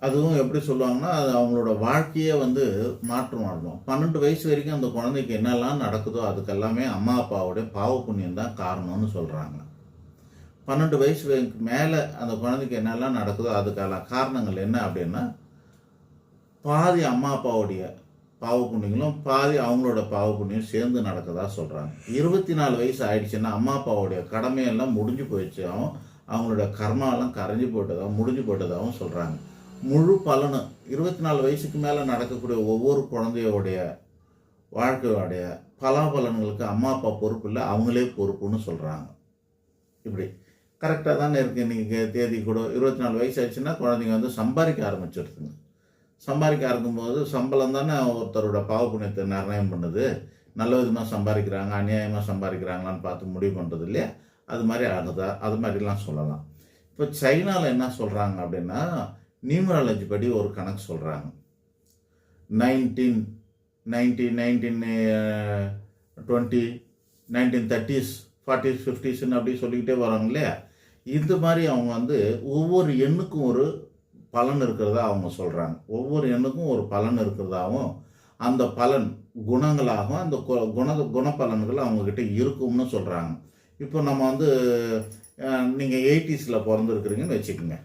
அதுவும் எப்படி சொல்லுவாங்கன்னா, அது அவங்களோட வாழ்க்கையே வந்து மாற்றம் அடையும். 12 வயசு வரைக்கும் அந்த குழந்தைக்கு என்னெல்லாம் நடக்குதோ, அதுக்கெல்லாமே அம்மா, அப்பாவுடைய பாவ புண்ணியம் தான் காரணம்னு சொல்றாங்க. 12 வயசு மேல அந்த குழந்தைக்கு என்னெல்லாம் நடக்குதோ, அதுக்கான காரணங்கள் என்ன அப்படின்னா, பாதி அம்மா, அப்பாவுடைய பாவ புண்ணியங்களும், பாதி அவங்களோட பாவ புண்ணியம் சேர்ந்து நடக்குதா சொல்றாங்க. 24 வயசு ஆயிடுச்சுன்னா, அம்மா, அப்பாவுடைய கடமையெல்லாம் முடிஞ்சு போயிடுச்சாவும், அவங்களோட கர்மாலாம் கரைஞ்சு போட்டதாகவும், முடிஞ்சு போட்டதாகவும் சொல்றாங்க. முழு பலனும் 24 வயசுக்கு மேல நடக்கக்கூடிய ஒவ்வொரு குழந்தையோடைய வாழ்க்கையோடைய பலாபலன்களுக்கு அம்மா, அப்பா பொறுப்பு இல்ல, அவங்களே பொறுப்புன்னு சொல்றாங்க. இப்படி கரெக்ட்டா தானே இருக்கு. இன்னைக்கு தேதி கூட 24 வயசு ஆச்சுன்னா, குழந்தைங்க வந்து சம்பாதிக்க ஆரம்பிச்சிருதுங்க. சம்பாதிக்க ஆரம்பிக்கும்போது சம்பளம் தானே ஒருத்தரோட பாவ புண்ணியத்தை நிர்ணயம் பண்ணுது. நல்ல விதமா சம்பாதிக்கிறாங்க, அநியாயமா சம்பாதிக்கிறாங்களான்னு பார்த்து முடிவு பண்றது இல்லையா? அது மாதிரி ஆகுதா? அது மாதிரிலாம் சொல்லலாம். இப்போ சைனால என்ன சொல்றாங்க அப்படின்னா, நியூமராலஜி படி ஒரு கணக்கு சொல்றாங்க. 19, 90, 1920, 1930s, 40s, 50ஸ்ன்னு அப்படி சொல்லிக்கிட்டே வராங்க இல்லையா? இந்த மாதிரி அவங்க வந்து ஒவ்வொரு எண்ணுக்கும் ஒரு பலன் இருக்கிறதா அவங்க சொல்றாங்க. ஒவ்வொரு எண்ணுக்கும் ஒரு பலன் இருக்கிறதாவும், அந்த பலன் குணங்களாகவும், அந்த குணப்பலன்கள் அவங்க கிட்ட இருக்கும்னு சொல்றாங்க. இப்போ நம்ம வந்து நீங்க 80ஸ்ல பொறந்திருக்கிறீங்கன்னு வச்சுக்கோங்க.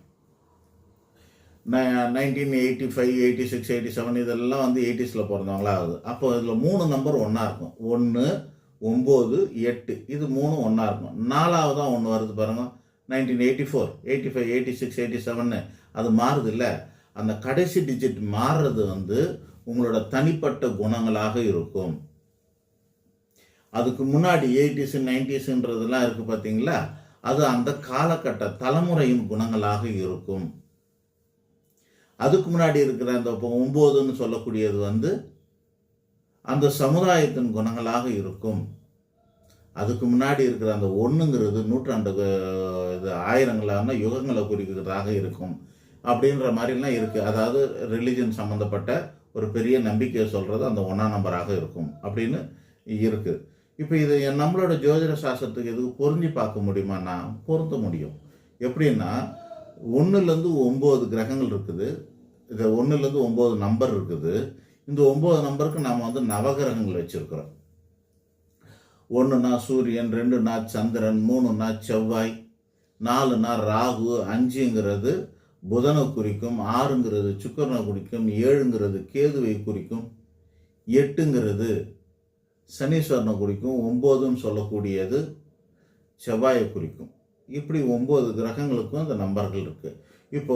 1985, 86, 87 இதெல்லாம் வந்து 80ஸ்ல பொறந்தவங்களா ஆகுது. அப்போ இதில் 3 நம்பர் ஒன்றா இருக்கும். 1, 9, 8 இது 3 ஒன்றா இருக்கும். 4வதா ஒன்று வருது பாருங்க. 1984, 85, 86, 87ன்னு அது மாறுது இல்லை. அந்த கடைசி டிஜிட் மாறுறது வந்து உங்களோட தனிப்பட்ட குணங்களாக இருக்கும். அதுக்கு முன்னாடி 80s, 90sன்றதெல்லாம் இருக்கு பார்த்தீங்களா? அது அந்த காலகட்ட தலைமுறையின் குணங்களாக இருக்கும். அதுக்கு முன்னாடி இருக்கிற அந்த 9ன்னு சொல்லக்கூடியது வந்து அந்த சமுதாயத்தின் குணங்களாக இருக்கும். அதுக்கு முன்னாடி இருக்கிற அந்த 1ங்கிறது நூற்றாண்டு இது ஆயிரங்களான யுகங்களை குறிக்கிறதாக இருக்கும் அப்படின்ற மாதிரிலாம் இருக்கு. அதாவது ரிலிஜன் சம்மந்தப்பட்ட ஒரு பெரிய நம்பிக்கையை சொல்றது அந்த 1ஆம் நம்பராக இருக்கும் அப்படின்னு இருக்கு. இப்போ இது நம்மளோட ஜோதிட சாஸ்திரத்துக்கு எதுக்கு பொருந்தி பார்க்க முடியுமான்னா பொருந்த முடியும். எப்படின்னா 1லேருந்து 9 கிரகங்கள் இருக்குது. இது 1லேருந்து 9 நம்பர் இருக்குது. இந்த 9 நம்பருக்கு நாம் வந்து நவகிரகங்கள் வச்சிருக்கிறோம். 1னா சூரியன், 2னா சந்திரன், 3னா செவ்வாய், 4னா ராகு, 5ங்கிறது புதனை குறிக்கும், 6ங்கிறது சுக்கிரனை குறிக்கும், 7ங்கிறது கேதுவை குறிக்கும், 8ங்கிறது சனீஸ்வரனை குறிக்கும், 9ன்னு சொல்லக்கூடியது செவ்வாயை குறிக்கும். இப்படி 9 கிரகங்களுக்கும் அந்த நம்பர்கள் இருக்கு. இப்போ